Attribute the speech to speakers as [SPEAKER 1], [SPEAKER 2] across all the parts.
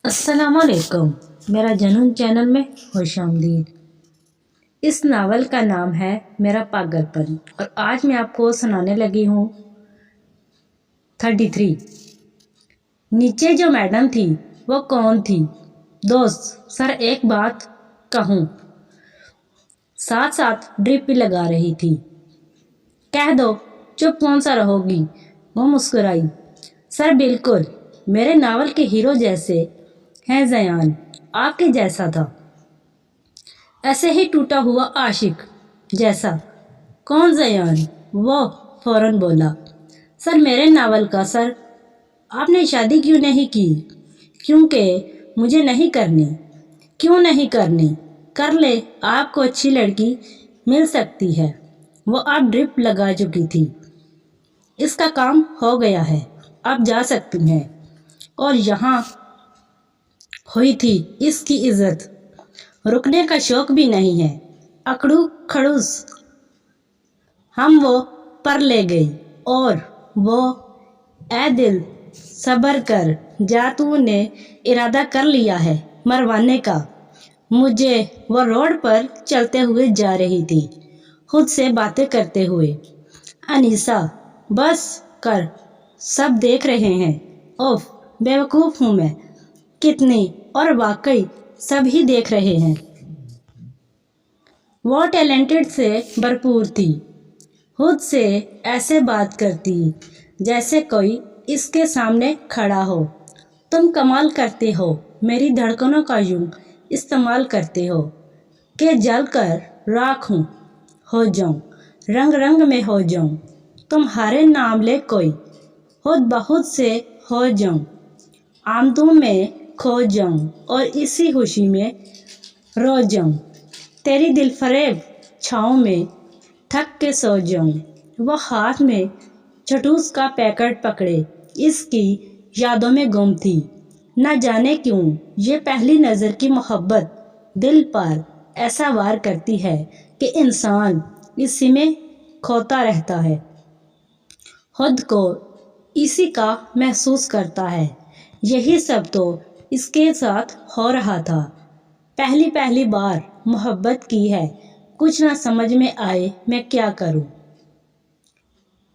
[SPEAKER 1] السلام علیکم، میرا جنون چینل میں خوش آمدید۔ اس ناول کا نام ہے میرا پاگل پن اور آج میں آپ کو سنانے لگی ہوں 33۔ نیچے جو میڈم تھی وہ کون تھی؟ دوست سر ایک بات کہوں، ساتھ ساتھ ڈرپ بھی لگا رہی تھی۔ کہہ دو، چپ کون سا رہو گی؟ وہ مسکرائی۔ سر بالکل میرے ناول کے ہیرو جیسے ہیں زیان، آپ کے جیسا تھا، ایسے ہی ٹوٹا ہوا عاشق جیسا۔ کون زیان؟ وہ فوراً بولا۔ سر میرے ناول کا۔ سر آپ نے شادی کیوں نہیں کی؟ کیونکہ مجھے نہیں کرنی۔ کیوں نہیں کرنی؟ کر لے، آپ کو اچھی لڑکی مل سکتی ہے۔ وہ آپ ڈرپ لگا چکی تھی، اس کا کام ہو گیا ہے، آپ جا سکتی ہیں۔ اور یہاں ہوئی تھی اس کی عزت، رکنے کا شوق بھی نہیں ہے۔ اکڑو کھڑوس ہم وہ پر لے گئی اور وہ اے دل صبر کر جا، تو نے ارادہ کر لیا ہے مروانے کا۔ مجھے وہ روڈ پر چلتے ہوئے جا رہی تھی، خود سے باتیں کرتے ہوئے۔ انیسہ بس کر، سب دیکھ رہے ہیں۔ اوف بیوقوف ہوں میں کتنی، اور واقعی سب ہی دیکھ رہے ہیں۔ وہ ٹیلنٹڈ سے بھرپور تھی، خود سے ایسے بات کرتی جیسے کوئی اس کے سامنے کھڑا ہو۔ تم کمال کرتے ہو، میری دھڑکنوں کا یوں استعمال کرتے ہو کہ جل کر راکھ ہو جاؤں، رنگ رنگ میں ہو جاؤں۔ تمہارے نام لے کوئی، خود بخود سے ہو جاؤں، آمدوں میں کھو جاؤں اور اسی خوشی میں رو جاؤں۔ تیری دل فریب چھاؤں میں تھک کے سو جاؤں۔ وہ ہاتھ میں چٹوس کا پیکٹ پکڑے اس کی یادوں میں گم تھی۔ نہ جانے کیوں یہ پہلی نظر کی محبت دل پر ایسا وار کرتی ہے کہ انسان اسی میں کھوتا رہتا ہے، خود کو اسی کا محسوس کرتا ہے۔ یہی سب تو اس کے ساتھ ہو رہا تھا۔ پہلی بار محبت کی ہے، کچھ نہ سمجھ میں آئے میں کیا کروں۔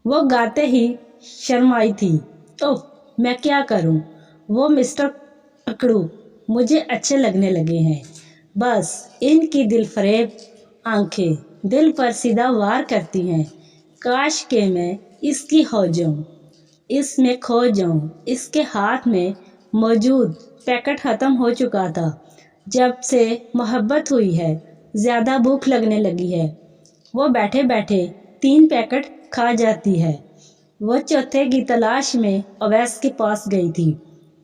[SPEAKER 1] وہ گاتے ہی شرمائی تھی۔ اوہ میں کیا کروں؟ وہ مسٹر اکڑو مجھے اچھے لگنے لگے ہیں، بس ان کی دل فریب آنکھیں دل پر سیدھا وار کرتی ہیں۔ کاش کہ میں اس کی ہو جاؤں، اس میں کھو جاؤں۔ اس کے ہاتھ میں موجود پیکٹ ختم ہو چکا تھا۔ جب سے محبت ہوئی ہے زیادہ بھوک لگنے لگی ہے۔ وہ بیٹھے بیٹھے 3 پیکٹ کھا جاتی ہے۔ وہ چوتھے کی تلاش میں اویس کے پاس گئی تھی۔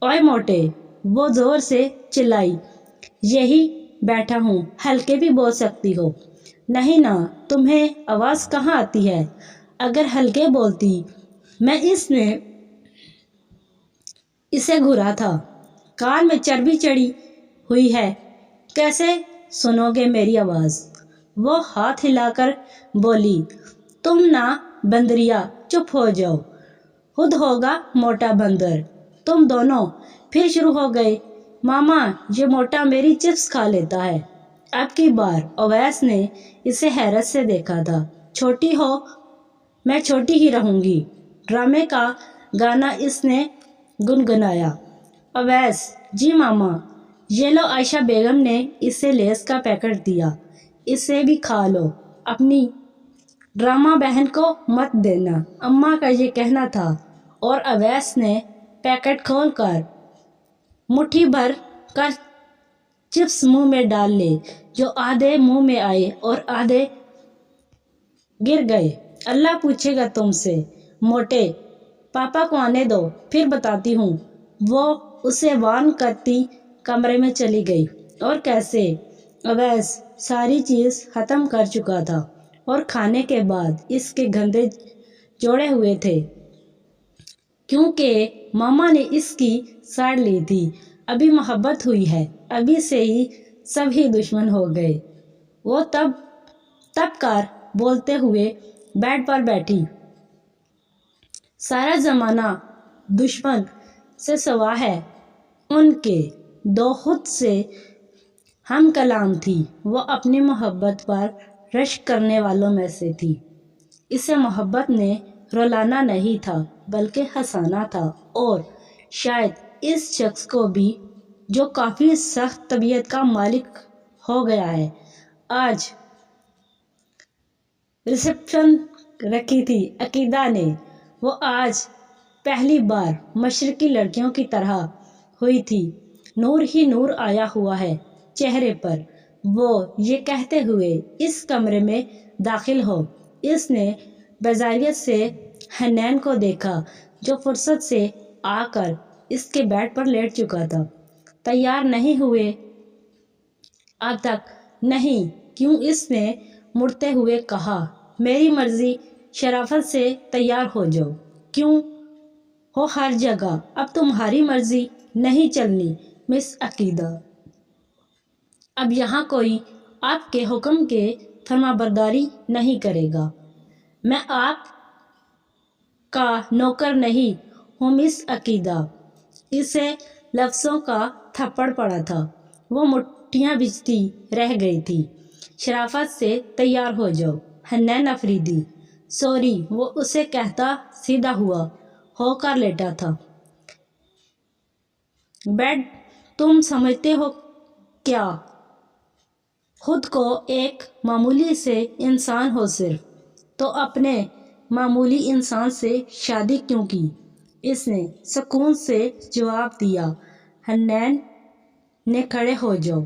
[SPEAKER 1] اوئے موٹے، وہ زور سے چلائی، یہی بیٹھا ہوں، ہلکے بھی بول سکتی ہو۔ نہیں نا، تمہیں آواز کہاں آتی ہے؟ اگر ہلکے بولتی میں اس نے اسے گھورا تھا۔ کان میں چربی چڑھی ہوئی ہے، کیسے سنو گے میری آواز؟ وہ ہاتھ ہلا کر بولی، تم نہ بندریا چپ ہو جاؤ، خود ہوگا موٹا بندر۔ تم دونوں پھر شروع ہو گئے۔ ماما یہ موٹا میری چپس کھا لیتا ہے۔ اب کی بار اویس نے اسے حیرت سے دیکھا تھا۔ چھوٹی ہو میں چھوٹی ہی رہوں گی، ڈرامے کا گانا اس نے گنگنایا۔ اویس جی ماما۔ یہ لو، عائشہ بیگم نے اسے لیس کا پیکٹ دیا، اسے بھی کھا لو، اپنی ڈرامہ بہن کو مت دینا، اماں کا یہ کہنا تھا۔ اور اویس نے پیکٹ کھول کر مٹھی بھر کر چپس منہ میں ڈال لے، جو آدھے منہ میں آئے اور آدھے گر گئے۔ اللہ پوچھے گا تم سے، موٹے، پاپا کو آنے دو، پھر بتاتی ہوں۔ وہ اسے وارن کرتی کمرے میں چلی گئی۔ اور کیسے؟ اویس ساری چیز ختم کر چکا تھا اور کھانے کے بعد اس کے گندے جوڑے ہوئے تھے، کیونکہ ماما نے اس کی سائیڈ لی تھی۔ ابھی محبت ہوئی ہے، ابھی سے ہی سب ہی دشمن ہو گئے۔ وہ تب کار بولتے ہوئے بیڈ پر بیٹھی، سارا زمانہ دشمن سے سوا ہے ان کے۔ دو خود سے ہم کلام تھی، وہ اپنی محبت پر رشک کرنے والوں میں سے تھی۔ اسے محبت نے رلانا نہیں تھا بلکہ ہنسانا تھا، اور شاید اس شخص کو بھی جو کافی سخت طبیعت کا مالک ہو گیا ہے۔ آج ریسیپشن رکھی تھی عقیدہ نے، وہ آج پہلی بار مشرقی لڑکیوں کی طرح ہوئی تھی، نور ہی نور آیا ہوا ہے چہرے پر۔ وہ یہ کہتے ہوئے اس کمرے میں داخل ہو، اس نے بیزاریت سے حنین کو دیکھا جو فرصت سے آ کر اس کے بیڈ پر لیٹ چکا تھا۔ تیار نہیں ہوئے اب تک؟ نہیں، کیوں؟ اس نے مڑتے ہوئے کہا۔ میری مرضی، شرافت سے تیار ہو جاؤ۔ کیوں ہو ہر جگہ اب تمہاری مرضی نہیں چلنی مس عقیدہ؟ اب یہاں کوئی آپ کے حکم کے فرمانبرداری نہیں کرے گا۔ میں آپ کا نوکر نہیں ہوں مس عقیدہ۔ اسے لفظوں کا تھپڑ پڑا تھا، وہ مٹھیاں بھیجتی رہ گئی تھی۔ شرافت سے تیار ہو جاؤ حنین افریدی۔ سوری، وہ اسے کہتا سیدھا ہوا ہو کر لیٹا تھا۔ بیڈ تم سمجھتے ہو کیا خود کو ایک معمولی سے انسان ہو؟ صرف تو اپنے معمولی انسان سے شادی کیوں کی؟ اس نے سکون سے جواب دیا۔ حنین نے کھڑے ہو جاؤ